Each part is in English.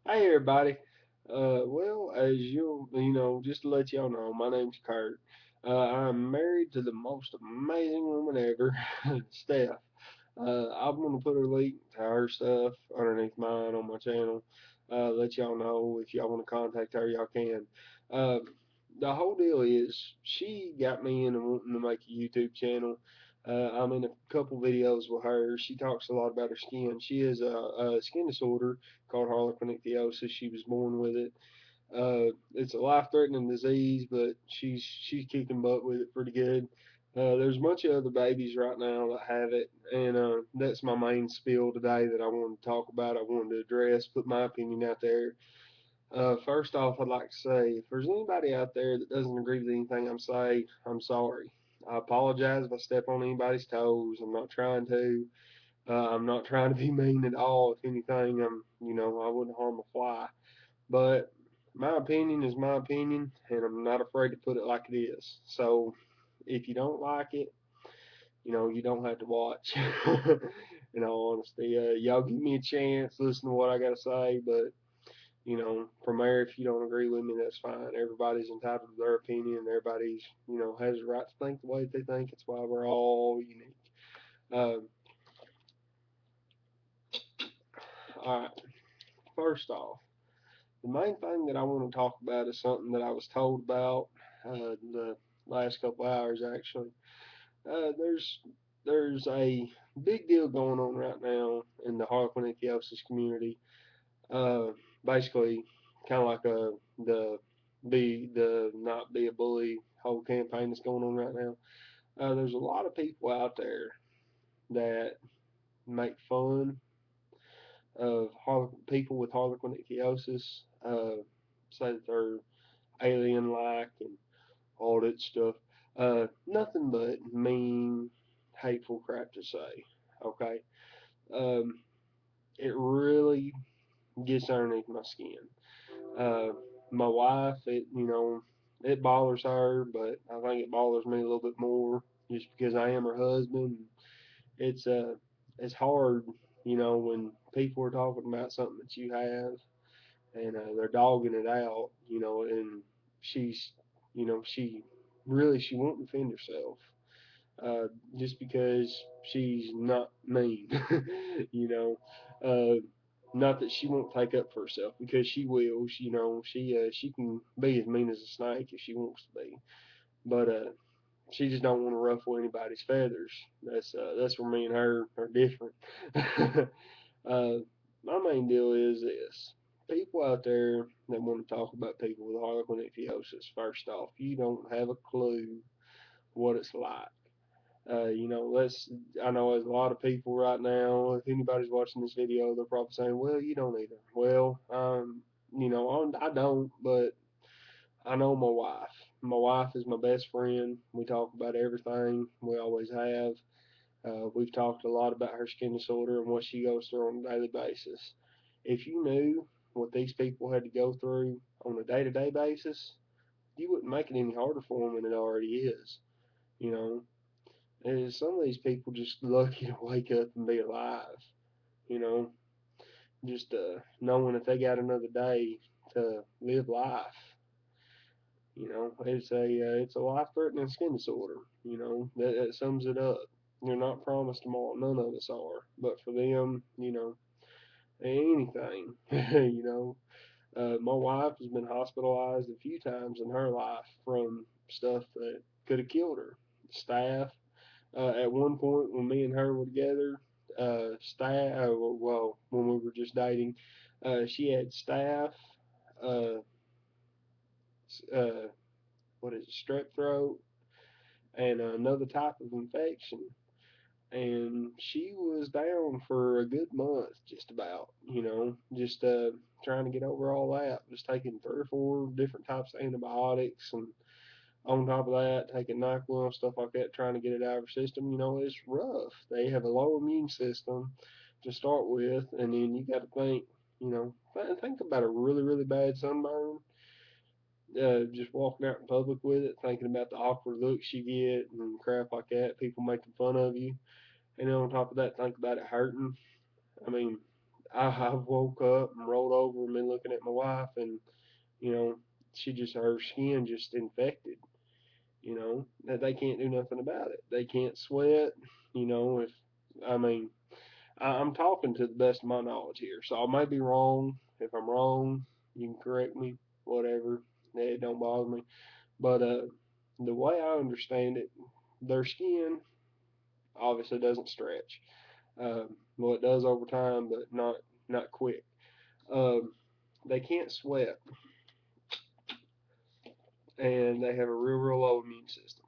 Hey everybody. Well, as just to let y'all know, my name's Kurt. I'm married to the most amazing woman ever, Steph. I'm gonna put a link to her stuff underneath mine on my channel. Let y'all know if y'all want to contact her, y'all can. Uh, the whole deal is she got me into wanting to make a YouTube channel. I'm in a couple videos with her. She talks a lot about her skin. She has a skin disorder called harlequinichthyosis. She was born with it. It's a life-threatening disease, but she's kicking butt with it pretty good. There's a bunch of other babies right now that have it, and that's my main spiel today that I wanted to talk about. I wanted to address, put my opinion out there. First off, I'd like to say if there's anybody out there that doesn't agree with anything I'm saying, I'm sorry. I apologize if I step on anybody's toes. I'm not trying to. I'm not trying to be mean at all. If anything, I wouldn't harm a fly. But my opinion is my opinion, and I'm not afraid to put it like it is. So if you don't like it, you don't have to watch. In all honesty, y'all give me a chance, listen to what I got to say, but from there, if you don't agree with me, that's fine. Everybody's entitled to their opinion. Everybody's, has the right to think the way they think. It's why we're all unique. Um, all right. First off, the main thing that I want to talk about is something that I was told about the last couple hours. Actually, there's a big deal going on right now in the Harlequin ichthyosis community. Uh, Basically, kind of like the the not be a bully whole campaign that's going on right now. There's a lot of people out there that make fun of people with Harlequin ichthyosis. Say that they're alien-like and all that stuff. Nothing but mean, hateful crap to say. Okay. Um, it really gets underneath my skin. Uh, my wife, it bothers her, but I think it bothers me a little bit more just because I am her husband. It's it's hard, when people are talking about something that you have and they're dogging it out, and she's, she won't defend herself, uh, just because she's not mean, you know. Uh, Not that she won't take up for herself, because she will. She can be as mean as a snake if she wants to be, but she just don't want to ruffle anybody's feathers. That's where me and her are different. uh, my main deal is this: people out there that want to talk about people with harlequin ichthyosis. First off, you don't have a clue what it's like. Let's. I know there's a lot of people right now. If anybody's watching this video, they're probably saying, "Well, you don't either." Well, I don't, but I know my wife. My wife is my best friend. We talk about everything. We always have. We've talked a lot about her skin disorder and what she goes through on a daily basis. If you knew what these people had to go through on a day-to-day basis, you wouldn't make it any harder for them than it already is. You know, and some of these people just lucky to wake up and be alive. You know, just knowing that they got another day to live life. It's a life-threatening skin disorder. That sums it up. You're not promised tomorrow. None of us are. But for them, anything. My wife has been hospitalized a few times in her life from stuff that could have killed her. Staph. At one point, when me and her were together, when we were just dating, she had staph, uh, uh, what is it, strep throat, and another type of infection. And she was down for a good month, just about, just trying to get over all that. Was taking 3 or 4 different types of antibiotics, and on top of that, taking NyQuil and stuff like that, trying to get it out of her system. It's rough. They have a low immune system to start with, and then you got to think, think about a really, really bad sunburn. Just walking out in public with it, thinking about the awkward looks you get and crap like that, people making fun of you. And then on top of that, think about it hurting. I mean, I've woke up and rolled over and been looking at my wife, and you know, she just her skin just infected. That they can't do nothing about it. They can't sweat. If I mean, I'm talking to the best of my knowledge here, so I may be wrong. If I'm wrong, you can correct me. Whatever, it don't bother me. But the way I understand it, their skin obviously doesn't stretch. Well, it does over time, but not quick. Um, they can't sweat, and they have a real low immune system.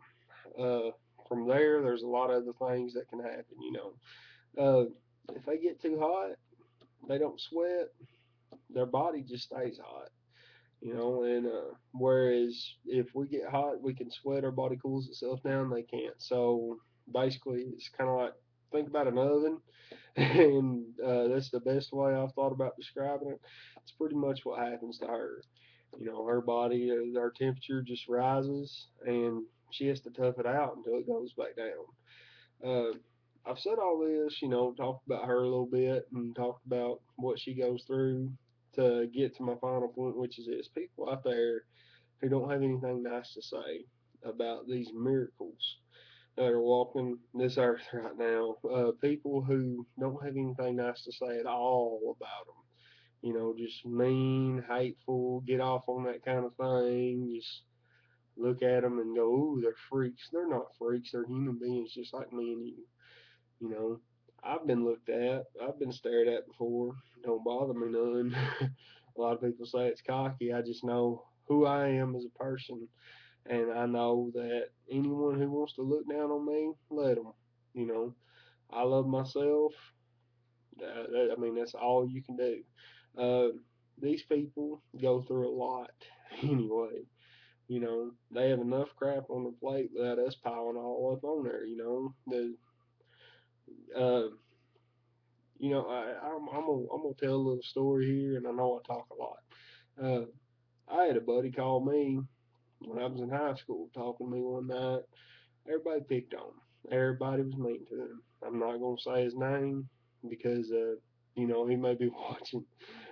Uh, from there, there's a lot of other things that can happen. If they get too hot, they don't sweat. Their body just stays hot. And whereas if we get hot, we can sweat, our body cools itself down. They can't. So basically, it's kind of like think about an oven, and that's the best way I've thought about describing it. It's pretty much what happens to her. Her body, her temperature just rises, and she has to tough it out until it goes back down. Uh, I've said all this, talked about her a little bit and talked about what she goes through to get to my final point, which is this: people out there who don't have anything nice to say about these miracles that are walking this earth right now. People who don't have anything nice to say at all about them. Just mean, hateful, get off on that kind of thing. Just look at them and go, "Ooh, they're freaks." They're not freaks. They're human beings just like me and you. You know, I've been looked at. I've been stared at before. Don't bother me none. A lot of people say it's cocky. I just know who I am as a person, and I know that anyone who wants to look down on me, let them. You know, I love myself. I mean, that's all you can do. Uh, these people go through a lot anyway. They have enough crap on their plate without us piling all up on there. Uh, I'm gonna tell a little story here, and I know I talk a lot. Uh, I had a buddy call me when I was in high school, talking to me one night. Everybody picked on him. Everybody was mean to him. I'm not gonna say his name because he may be watching.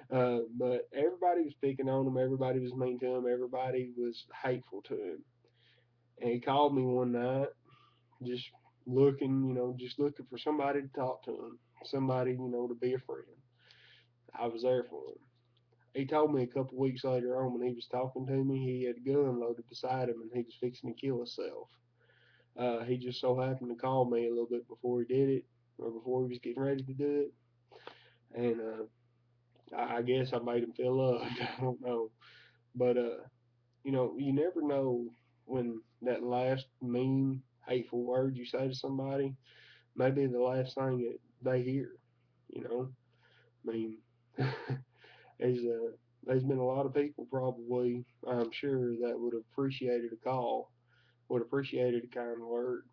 But everybody was picking on him. Everybody was mean to him. Everybody was hateful to him. And he called me one night, just just looking for somebody to talk to him, somebody to be a friend. I was there for him. He told me a couple weeks later on when he was talking to me, he had a gun loaded beside him and he was fixing to kill himself. He just so happened to call me a little bit before he did it, or before he was getting ready to do it, and I guess I made him feel loved. I don't know, but you never know when that last mean, hateful word you say to somebody may be the last thing that they hear. You know, I mean, there's uh, there's been a lot of people probably, I'm sure, that would have appreciated a call, would have appreciated a kind word.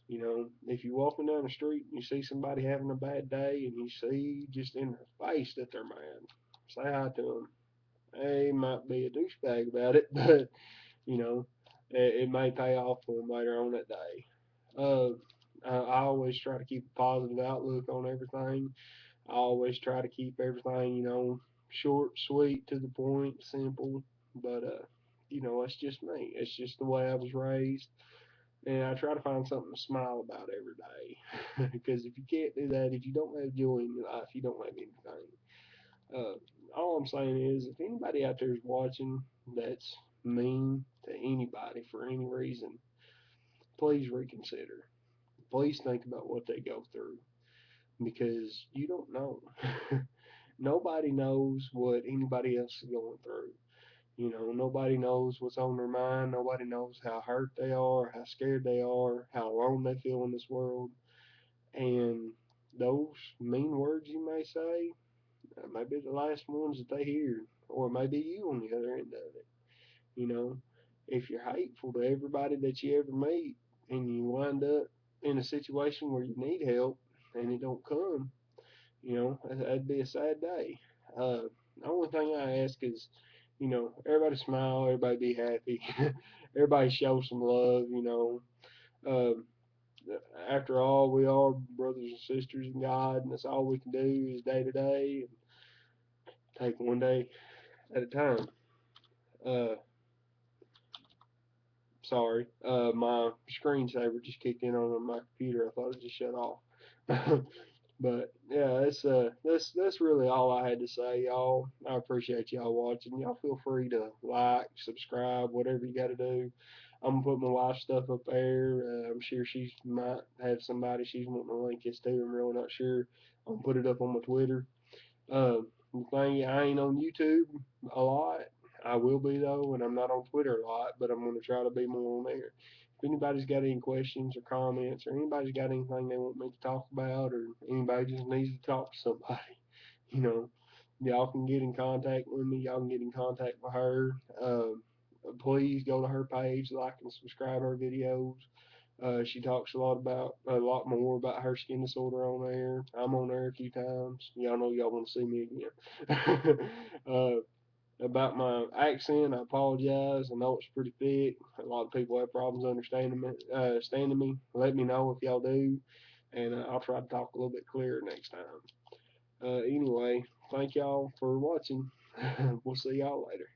If you're walking down the street and you see somebody having a bad day and you see just in their face that they're mad, say hi to them. They might be a douchebag about it, but you know, it may pay off for them later on that day. Uh, I always try to keep a positive outlook on everything. I always try to keep everything, short, sweet, to the point, simple. But it's just me. It's just the way I was raised, and I try to find something to smile about every day. Because if you can't do that, if you don't have joy in your life, you don't have anything. Uh, all I'm saying is, if anybody out there is watching that's mean to anybody for any reason, please reconsider. Please think about what they go through because you don't know. Nobody knows what anybody else is going through. Nobody knows what's on their mind. Nobody knows how hurt they are, how scared they are, how alone they feel in this world. And those mean words you may say may be the last ones that they hear, or it may be you on the other end of it. You know, if you're hateful to everybody that you ever meet, and you wind up in a situation where you need help and it don't come, that'd be a sad day. The only thing I ask is, everybody smile, everybody be happy, everybody show some love. Um, After all, we are brothers and sisters in God, and that's all we can do is day to day and take one day at a time. Uh, Sorry, my screensaver just kicked in on my computer. I thought it just shut off. But yeah, that's really all I had to say, y'all. I appreciate y'all watching. Y'all feel free to like, subscribe, whatever you got to do. I'm gonna put my wife's stuff up there. I'm sure she might have somebody she's wanting to link this to. I'm really not sure. I'm gonna put it up on my Twitter. The thing, I ain't on YouTube a lot. I will be though, and I'm not on Twitter a lot, but I'm gonna try to be more on there. If anybody's got any questions or comments, or anybody's got anything they want me to talk about, or anybody just needs to talk to somebody, you know, y'all can get in contact with me. Y'all can get in contact with her. Please go to her page, like and subscribe her videos. She talks a lot more about her skin disorder on there. I'm on there a few times. Y'all know y'all want to see me again. About my accent, I apologize. I know it's pretty thick. A lot of people have problems understanding me. Standing me. Let me know if y'all do, and I'll try to talk a little bit clearer next time. Anyway, thank y'all for watching. We'll see y'all later.